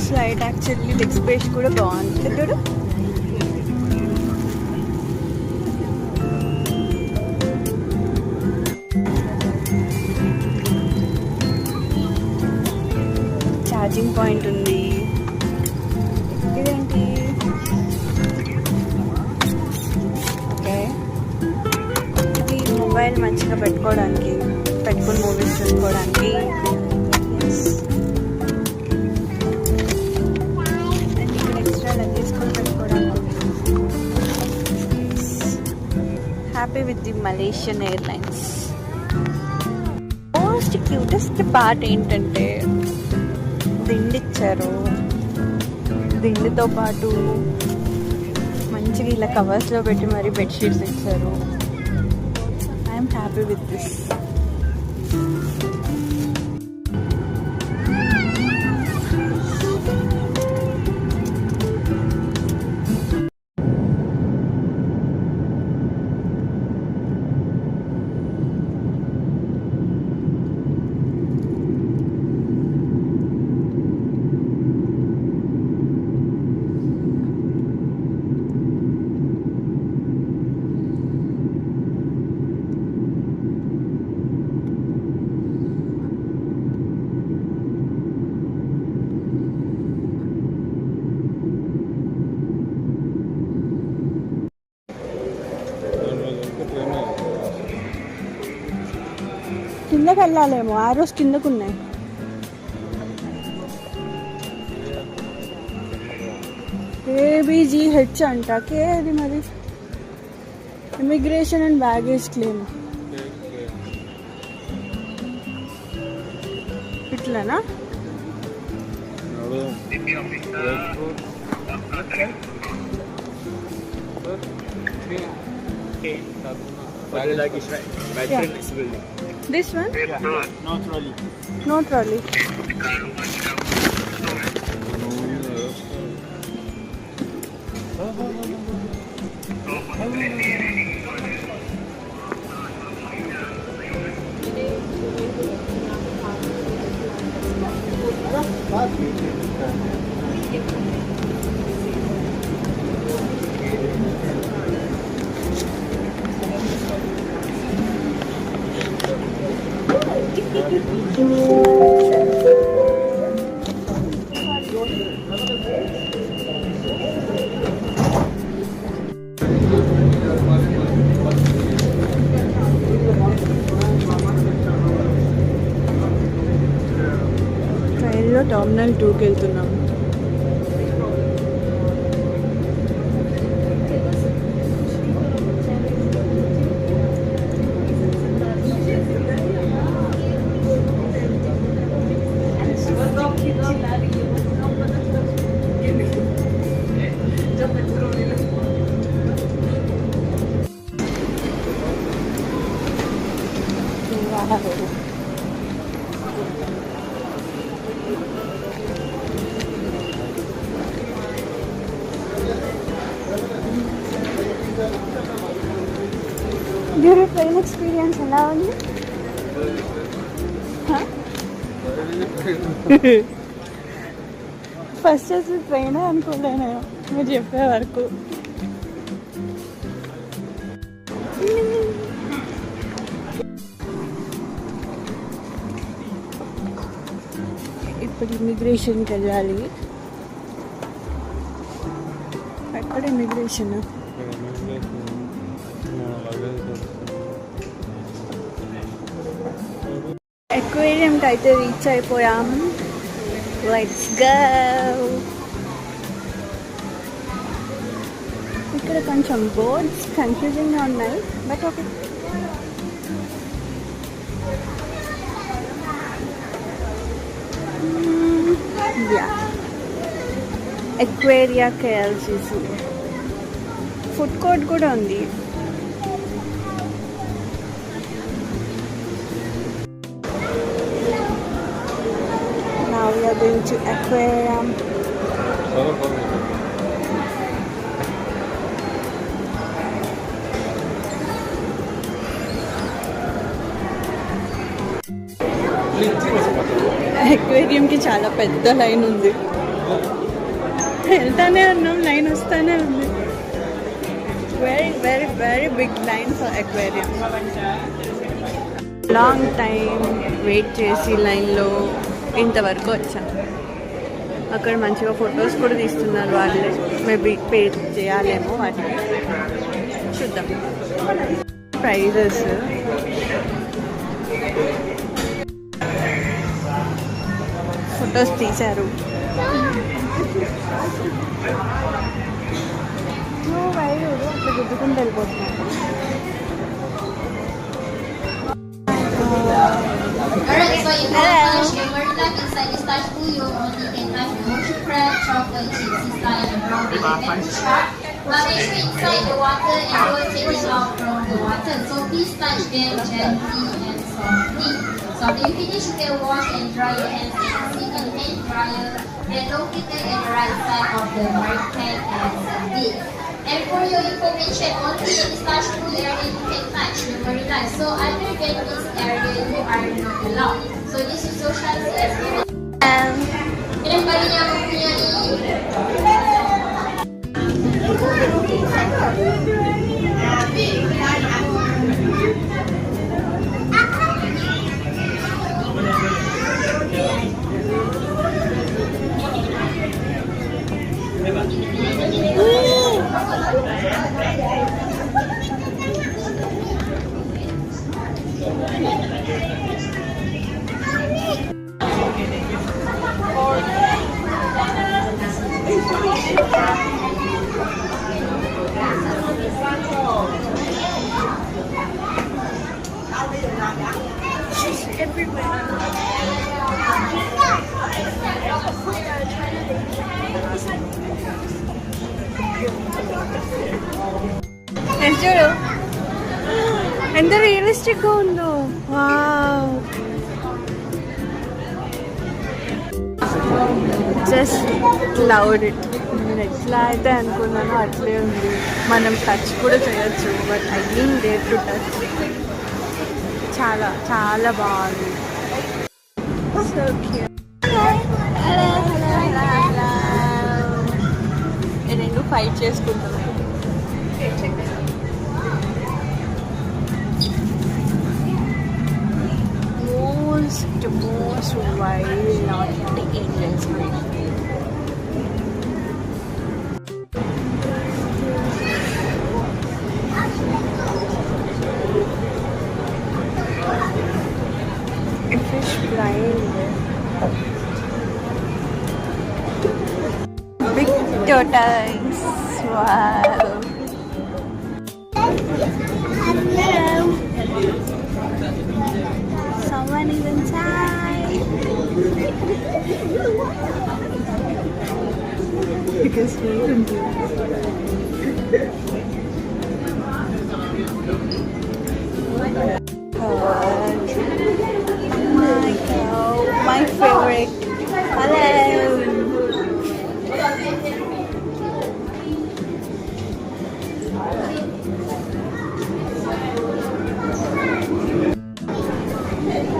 Slide actually leg space కూడా బాగుంటుంది చూడు. ఛార్జింగ్ పాయింట్ ఉంది. ఇదేంటి? ఓకే, ఇది మొబైల్ మంచిగా పెట్టుకుని మూవీస్ చూసుకోవడానికి. ఎక్స్ట్రా లగేజ్ కూడా పెట్టుకోవడానికి. Happy with the Malaysian airlines. Most cutest part ఏంటంటే దిండి ఇచ్చారు. దిండితో పాటు మంచిగా ఇలా కవర్స్లో పెట్టి మరీ బెడ్షీట్స్ ఇచ్చారు. I'm happy with this. కిందకి వెళ్ళాలేమో, ఆరోస్ కిందకు ఉన్నాయి. ABGH అంట. కేది మరి? Immigration and baggage claim. ఇట్లానా? This one? Yeah. No trolley. No trolley. ట్రైన్లో టర్మినల్ 2కి వెళ్తున్నాము. Your train experience ఎలా ఉంది? ఫస్ట్ అసలు ట్రైన్ అనుకోలేను మీరు చెప్పే వరకు. ఇప్పుడు ఇమిగ్రేషన్కి వెళ్ళాలి. ఎక్కడ ఇమిగ్రేషన్? అక్వేరియంకి అయితే రీచ్ అయిపోయాం. Let's go. ఇక్కడ కొంచెం బోర్డ్స్ కన్ఫ్యూజింగ్గా ఉన్నాయి, but okay. Aquaria KLCC food court కూడా ఉంది. Now we are going to aquarium. అక్వేరియంకి చాలా పెద్ద లైన్ ఉంది. వెళ్తానే ఉన్నాం, లైన్ వస్తానే ఉంది. Very very very big line for aquarium. Long time wait చేసి లైన్లో ఇంతవరకు వచ్చాం. అక్కడ మంచిగా ఫొటోస్ కూడా తీస్తున్నారు వాళ్ళే. మేబీ పే చేయాలేమో వాటికి, చూద్దాం. ప్రైజెస్ ఫొటోస్ తీశారు. అట్లా గుద్దుకుంటూ వెళ్ళిపోతున్నాను. Alright, so you can touch the Marilla inside this touch pool. You only can touch the mochi crab, chocolate chips, inside the brown paper shark. Make sure inside the water and don't take it out from the water. So please touch them gently and softly. So after you finish, you can wash and dry your hands in a single hand dryer and located at the right side of the market as this. And for your information, only in this touch pool area you can touch the Marilla. So other than this area, you are not allowed. So this is social distance. Ilan ba rin yung mempunyai? చూడు ఎంత realistic గా ఉందో. Wow, just loved it. నేను ఎట్లా అయితే అనుకున్నానో అట్లే ఉంది. మనం టచ్ కూడా చేయొచ్చు, but I don't dare to touch. చాలా చాలా బాగుంది. So cute. రెండు ఫైట్ చేసుకుంటున్నాను. most wild naughty angels. A fish blind. Big tortoise. Wow. Someone is inside. You can see him. My favorite.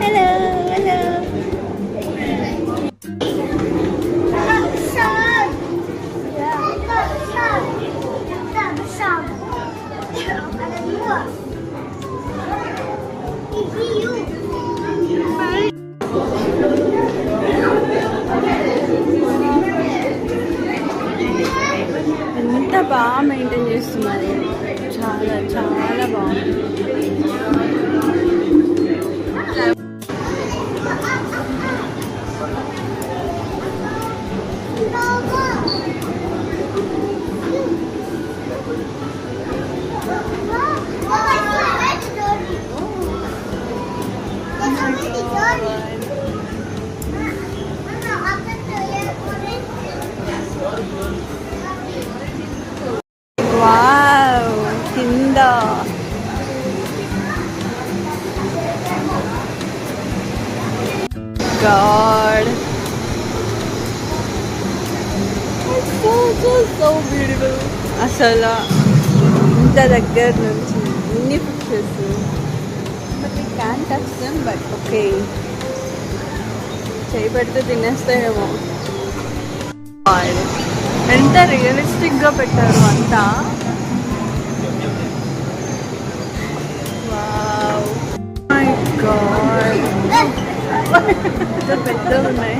Hello. ఎంత బాగా మెయింటైన్ చేస్తున్నారు. చాలా చాలా బాగుంది. వావ్, కింద గాడ్, సో బ్యూటిఫుల్. అసలు ఇంత దగ్గర నుంచి ఎన్ని pictures, but we can touch them, but okay. చేయి పెడితే తినేస్తాయేమో. ఎంత రియలిస్టిక్గా పెట్టారు అంతా. వావ్ మై గాడ్, ఎంత పెద్దగా ఉన్నాయి.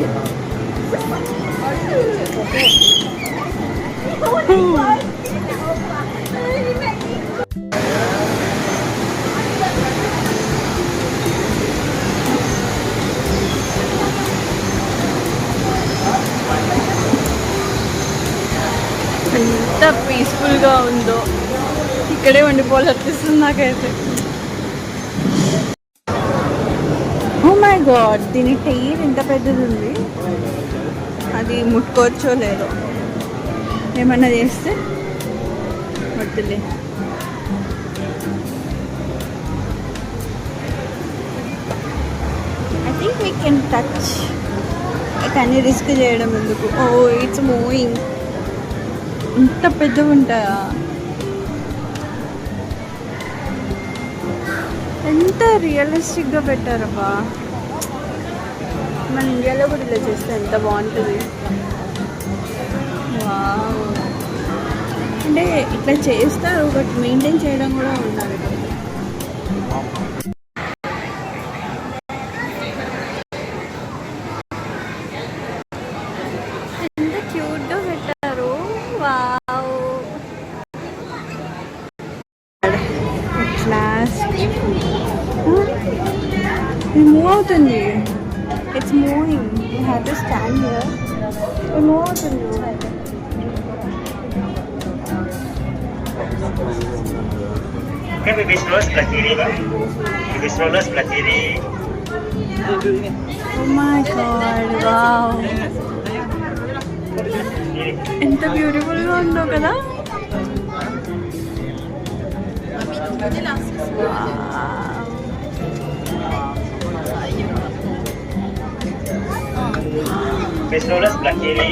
ఎంత పీస్ఫుల్గా ఉందో, ఇక్కడే ఉండిపోవాలనిపిస్తుంది నాకైతే. ఓ మై గాడ్, దీని టైర్ ఎంత పెద్దది ఉంది. అది ముట్టుకోవచ్చో లేదో, ఏమన్నా చేస్తే వద్దులే. I think we can touch, కానీ రిస్క్ చేయడం ఎందుకు. Oh it's moving. ఇంత పెద్దగా ఉంటాయా? ఎంత రియలిస్టిక్గా పెట్టారబ్బా. మన ఇండియాలో కూడా ఇలా చేస్తే ఎంత బాగుంటుంది. వావ్, అంటే ఇట్లా చేస్తారు బట్ మెయింటైన్ చేయడం కూడా ఉండాలి. ఎంత క్యూట్గా పెట్టారు. Wow, class. ఇది మూవ్ అవుతుంది. It's moving. You have to stand here. ఇది మూవ్ అవుతుంది. Oke, bibis sebelah kiri, Pak. Bibis sebelah kiri. Oh my god, wow. ఎంత బ్యూటిఫుల్గా ఉందో కదా. Bibis sebelah kiri.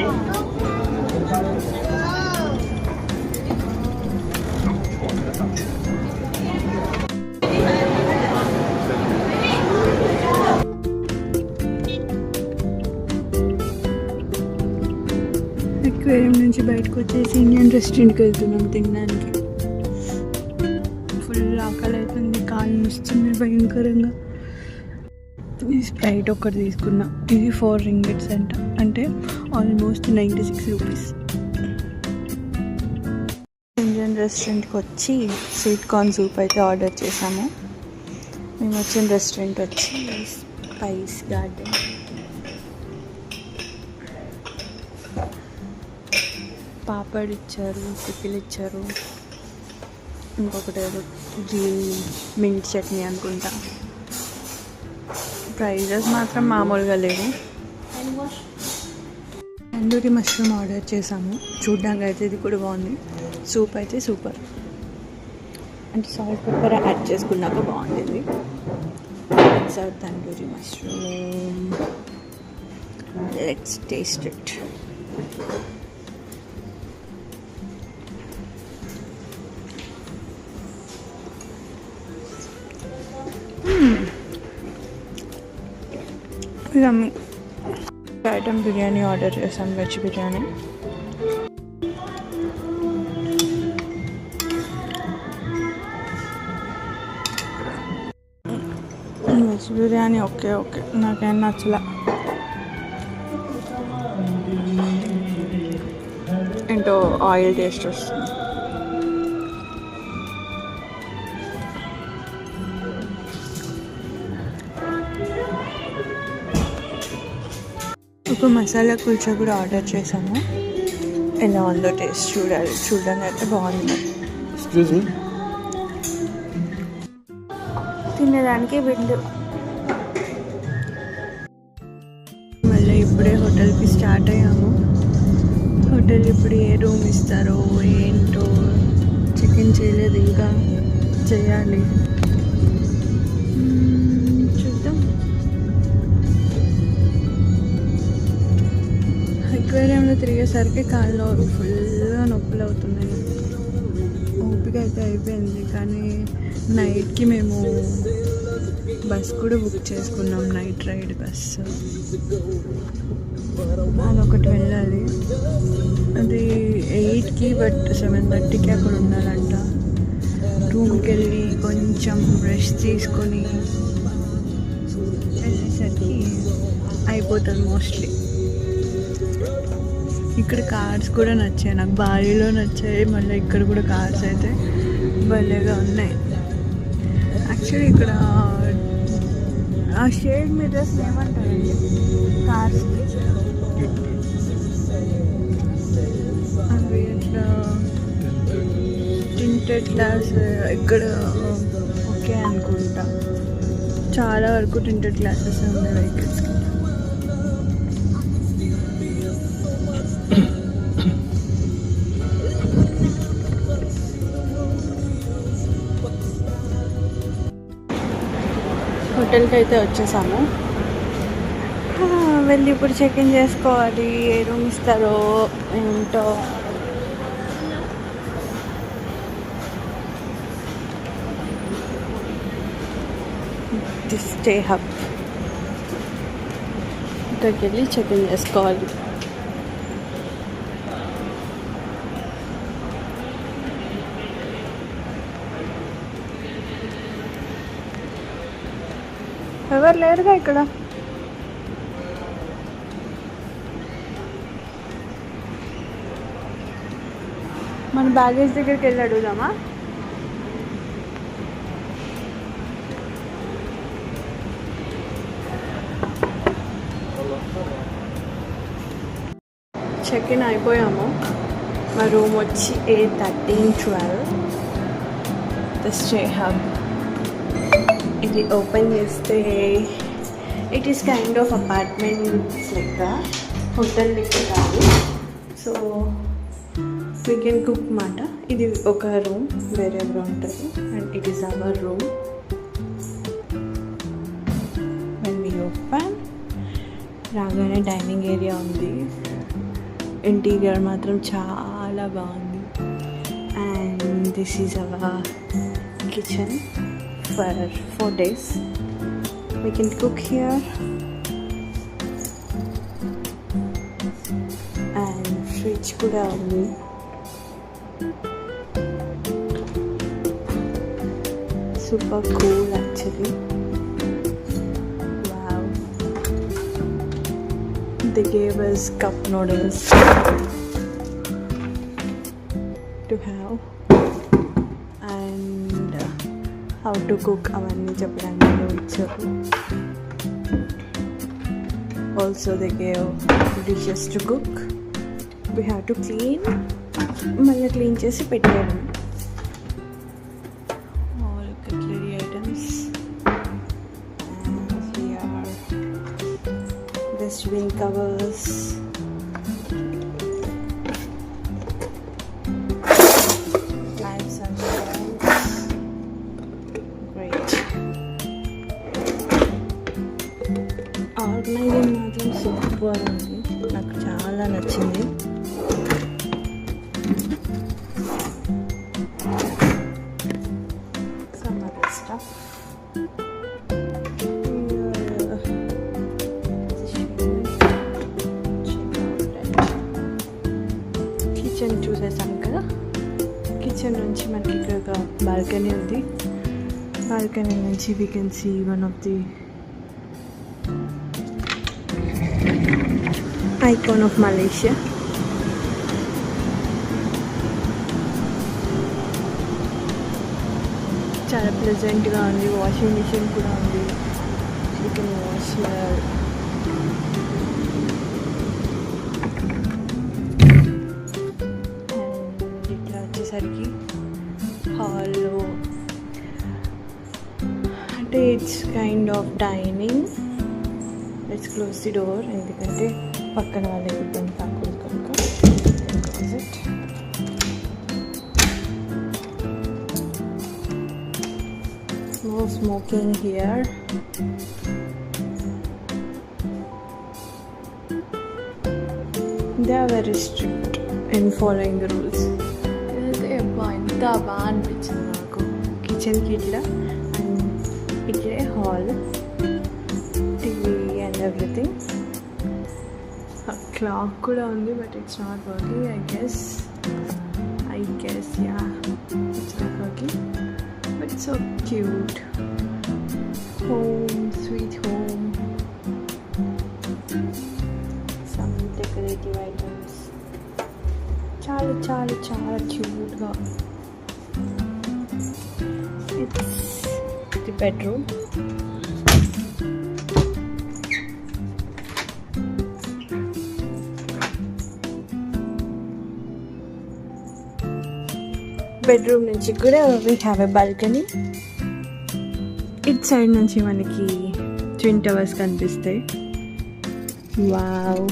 అక్వేరియం నుంచి బయటకు వచ్చేసి ఇండియన్ రెస్టారెంట్కి వెళ్తున్నాం తినడానికి. ఫుల్ ఆకలి అవుతుంది, కాళ్ళు నొస్తుంది భయంకరంగా. ఈ స్ప్రైట్ ఒకటి తీసుకున్నా. ఇది 4 రింగిట్స్ అంట, అంటే ఆల్మోస్ట్ 96 రూపీస్. ఇండియన్ రెస్టారెంట్కి వచ్చి స్వీట్ కార్న్ సూప్ అయితే ఆర్డర్ చేసాము. మేము వచ్చిన రెస్టారెంట్ వచ్చి స్పైస్ గార్డెన్. పాపడ్ ఇచ్చారు, పికిల్ ఇచ్చారు, ఇంకొకటి ఏదో గ్రీన్ మింట్ చట్నీ అనుకుంటా. ప్రైజెస్ మాత్రం మామూలుగా లేవు. తందూరి మష్రూమ్ ఆర్డర్ చేసాము. చూడ్డానికి అయితే ఇది కూడా బాగుంది. సూప్ అయితే సూపర్, అంటే సాల్ట్ పెప్పర్ యాడ్ చేసుకున్నాక బాగుంటుంది. Sir tandoori mushroom, let's taste it. Item biryani order చేసాం, veg biryani. Veg biryani okay okay, నాకేం నచ్చలా. ఏంటో ఆయిల్ టేస్ట్ వస్తుంది. ఒక మసాలా కుల్చా కూడా ఆర్డర్ చేసాము. ఎలా ఉందో టేస్ట్ చూడాలి. చూడడానికి అయితే బాగుంది. తినడానికి విండు. మళ్ళీ ఇప్పుడే హోటల్కి స్టార్ట్ అయ్యాము. హోటల్ ఇప్పుడు ఏ రూమ్ ఇస్తారో ఏంటో, చెక్-ఇన్ చేయలేదు, ఇంకా చేయాలి. చూద్దాం. అక్వేరియంలో తిరిగేసరికి కాళ్ళు ఫుల్గా నొప్పులు అవుతున్నాయి. ఓపిక అయితే అయిపోయింది, కానీ నైట్కి మేము బస్ కూడా బుక్ చేసుకున్నాం, నైట్ రైడ్ బస్సు. అదొకటి వెళ్ళాలి, అది 8కి, బట్ 7:30కి అక్కడ ఉండాలంట. రూమ్కి వెళ్ళి కొంచెం రెస్ట్ తీసుకొని వెళ్ళేసరికి అయిపోతుంది మోస్ట్లీ. ఇక్కడ కార్స్ కూడా నచ్చాయి నాకు, బాలీలో నచ్చాయి, మళ్ళీ ఇక్కడ కూడా కార్స్ అయితే భలేగా ఉన్నాయి. యాక్చువల్లీ ఇక్కడ ఆ షేడ్ మిర్రర్స్ ఏమంటారండి కార్స్కి, అవి ఇట్లా టింటెడ్ గ్లాస్ ఇక్కడ ఓకే అనుకుంటా. చాలా వరకు టింటెడ్ గ్లాసెస్ ఉన్నాయి వెహికల్స్కి. హోటల్కి అయితే వచ్చేసాము. వెళ్ళి ఇప్పుడు చెక్ ఇన్ చేసుకోవాలి. ఏ రూమ్ ఇస్తారో ఏంటో. స్టే హబ్ ఇక్కడికి వెళ్ళి చెక్ ఇన్ చేసుకోవాలి. ఎవరు లేరుగా ఇక్కడ. మన బ్యాగేజ్ దగ్గరికి వెళ్ళి అడుగుదామా? చెక్ ఇన్ అయిపోయాము. మా రూమ్ వచ్చి A1312 ద స్టే హబ్. ఇది ఓపెన్ చేస్తే it is kind of apartments లెక్క, హోటల్ లెక్క కాదు. సో వీ కెన్ కుక్ మాట. ఇది ఒక రూమ్, వేరే ఎవరు ఉంటుంది, and it is our room. When we open రాగానే డైనింగ్ ఏరియా ఉంది. ఇంటీరియర్ మాత్రం చాలా బాగుంది. And this is our kitchen for 4 days. We can cook here, and fridge kuda undi. Super cool actually. Wow. They gave us cup noodles to have, and how to cook అవన్నీ చెప్పడానికి వచ్చారు. Also they gave dishes to cook. We have to clean, మళ్ళీ clean చేసి పెట్టేయడం. All cutlery items. And here dustbin covers. Knives and forks. Great. Organising మాత్రం super ఉంది, నాకు చాలా నచ్చింది. Some other stuff. కిచెన్ చూసేసాం కదా. కిచెన్ నుంచి మనకి ఇక్కడ ఒక బాల్కనీ ఉంది. బాల్కనీ నుంచి we can see one of the icon of Malaysia. చాలా ప్లెజెంట్గా ఉంది. వాషింగ్ మిషన్ కూడా ఉంది, you can wash here. And ఇట్లా వచ్చేసరికి హాల్లో అంటే it's kind of dining. Let's close the door, ఎందుకంటే పక్కన వాళ్ళకి ఇబ్బంది కాకూడదు కనుక. No smoking here. They are very strict in following the rules. ఇదైతే ఎంత బాగా అనిపించింది నాకు. కిచెన్కి ఇట్లా, అండ్ ఇట్లే hall, TV and everything. Clock కూడా ఉంది but it's not working. I guess yeah, it's not working but so cute. Home sweet home. Some decorative items, చాలా చాలా చాలా క్యూట్గా. It's the bedroom. బెడ్రూమ్ నుంచి కూడా we have a balcony. It side నుంచి మనకి ట్విన్ టవర్స్ కనిపిస్తాయి. Wow,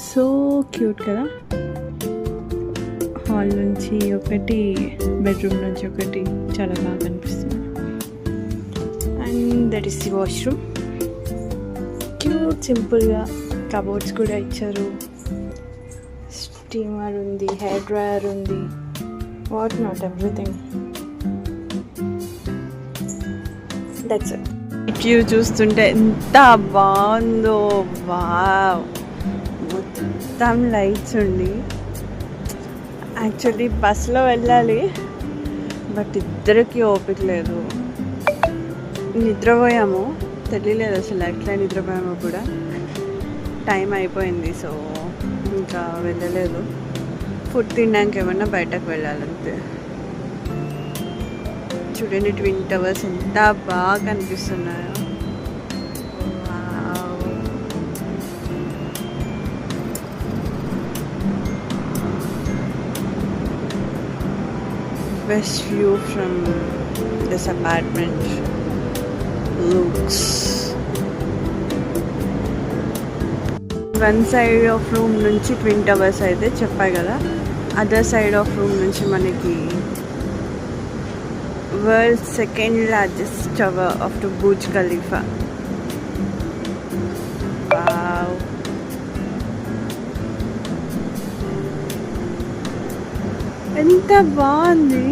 so cute కదా. హాల్ నుంచి ఒకటి, బెడ్రూమ్ నుంచి ఒకటి చాలా బాగా కనిపిస్తుంది. And that is the washroom. Cute సింపుల్గా కబోర్డ్స్ కూడా ఇచ్చారు. స్టీమర్ ఉంది, హెయిర్ డ్రయర్ ఉంది, what not everything. That's it. View చూస్తుంటే ఎంత బాగుందో. వావ్, మొత్తం లైట్స్ ఉండి. యాక్చువల్లీ బస్లో వెళ్ళాలి బట్ ఇద్దరికి ఓపిక లేదు. నిద్రపోయాము, తెలియలేదు అసలు ఎట్లా నిద్రపోయామో కూడా. టైం అయిపోయింది, సో ఇంకా వెళ్ళలేదు. ఫుడ్ తినడానికి ఏమన్నా బయటకు వెళ్ళాలంతే. చూడండి ట్విన్ టవర్స్ ఎంత బాగా కనిపిస్తున్నాయో. Best view from this apartment looks. One side of room నుంచి ట్విన్ టవర్స్ అయితే చెప్పాయి కదా, అదర్ సైడ్ ఆఫ్ రూమ్ నుంచి మనకి world second largest tower of the Burj Khalifa. Wow, ఎంత బాగుంది.